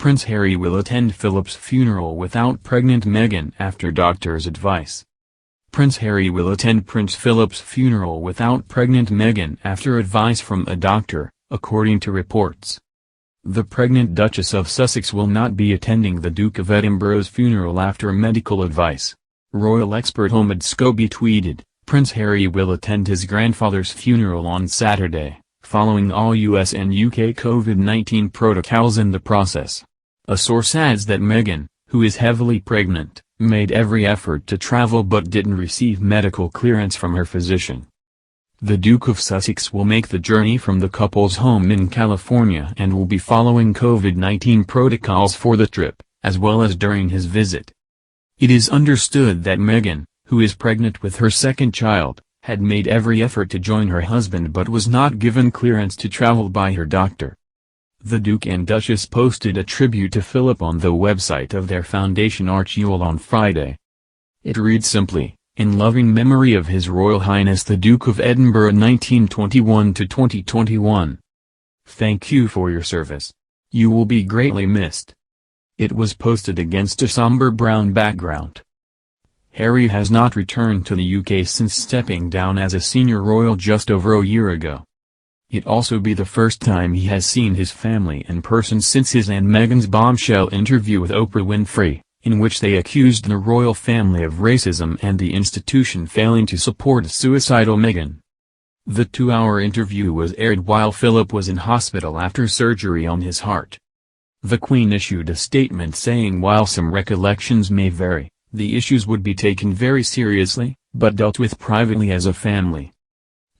Prince Harry will attend Philip's funeral without pregnant Meghan after doctor's advice. Prince Harry will attend Prince Philip's funeral without pregnant Meghan after advice from a doctor, according to reports. The pregnant Duchess of Sussex will not be attending the Duke of Edinburgh's funeral after medical advice. Royal expert Omid Scobie tweeted, "Prince Harry will attend his grandfather's funeral on Saturday, following all US and UK COVID-19 protocols in the process." A source adds that Meghan, who is heavily pregnant, made every effort to travel but didn't receive medical clearance from her physician. The Duke of Sussex will make the journey from the couple's home in California and will be following COVID-19 protocols for the trip, as well as during his visit. It is understood that Meghan, who is pregnant with her second child, had made every effort to join her husband but was not given clearance to travel by her doctor. The Duke and Duchess posted a tribute to Philip on the website of their foundation Archewell on Friday. It reads simply, "In loving memory of His Royal Highness the Duke of Edinburgh 1921–2021. Thank you for your service. You will be greatly missed." It was posted against a somber brown background. Harry has not returned to the UK since stepping down as a senior royal just over a year ago. It also be the first time he has seen his family in person since his and Meghan's bombshell interview with Oprah Winfrey, in which they accused the royal family of racism and the institution failing to support suicidal Meghan. The 2-hour interview was aired while Philip was in hospital after surgery on his heart. The Queen issued a statement saying while some recollections may vary, the issues would be taken very seriously, but dealt with privately as a family.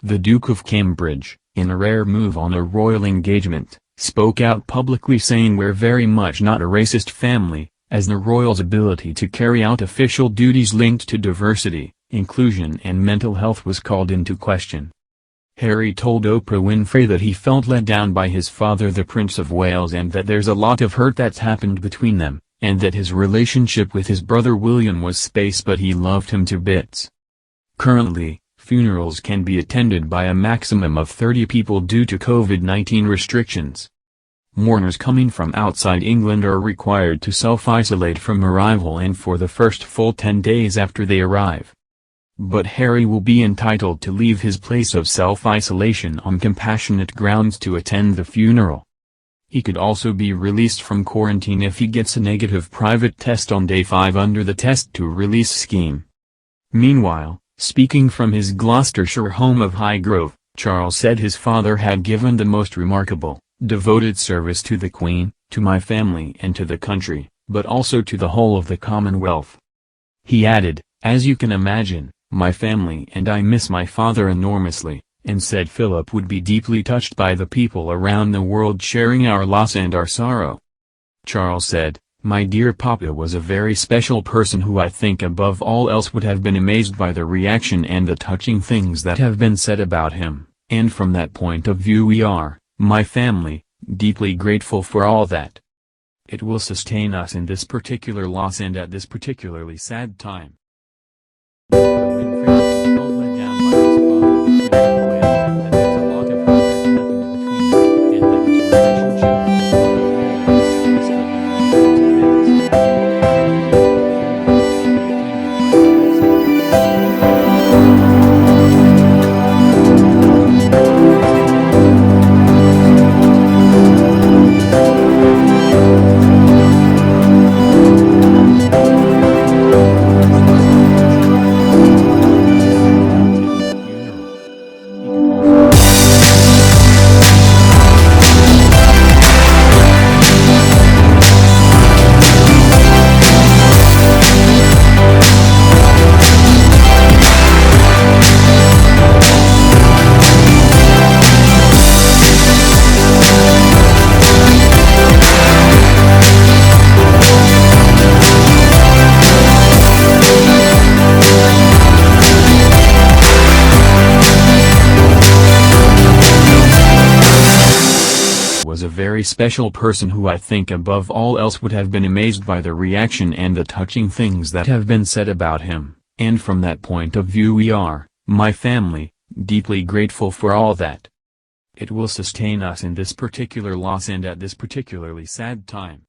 The Duke of Cambridge, in a rare move on a royal engagement, spoke out publicly saying we're very much not a racist family, as the royals' ability to carry out official duties linked to diversity, inclusion and mental health was called into question. Harry told Oprah Winfrey that he felt let down by his father the Prince of Wales and that there's a lot of hurt that's happened between them, and that his relationship with his brother William was space but he loved him to bits. Currently, funerals can be attended by a maximum of 30 people due to COVID-19 restrictions. Mourners coming from outside England are required to self-isolate from arrival and for the first full 10 days after they arrive. But Harry will be entitled to leave his place of self-isolation on compassionate grounds to attend the funeral. He could also be released from quarantine if he gets a negative private test on day 5 under the test-to-release scheme. Meanwhile, speaking from his Gloucestershire home of Highgrove, Charles said his father had given the most remarkable, devoted service to the Queen, to my family and to the country, but also to the whole of the Commonwealth. He added, "As you can imagine, my family and I miss my father enormously," and said Philip would be deeply touched by the people around the world sharing our loss and our sorrow. Charles said, "My dear Papa was a very special person who I think above all else would have been amazed by the reaction and the touching things that have been said about him, and from that point of view we are, my family, deeply grateful for all that. It will sustain us in this particular loss and at this particularly sad time." Was a very special person who I think above all else would have been amazed by the reaction and the touching things that have been said about him, and from that point of view we are, my family, deeply grateful for all that. It will sustain us in this particular loss and at this particularly sad time.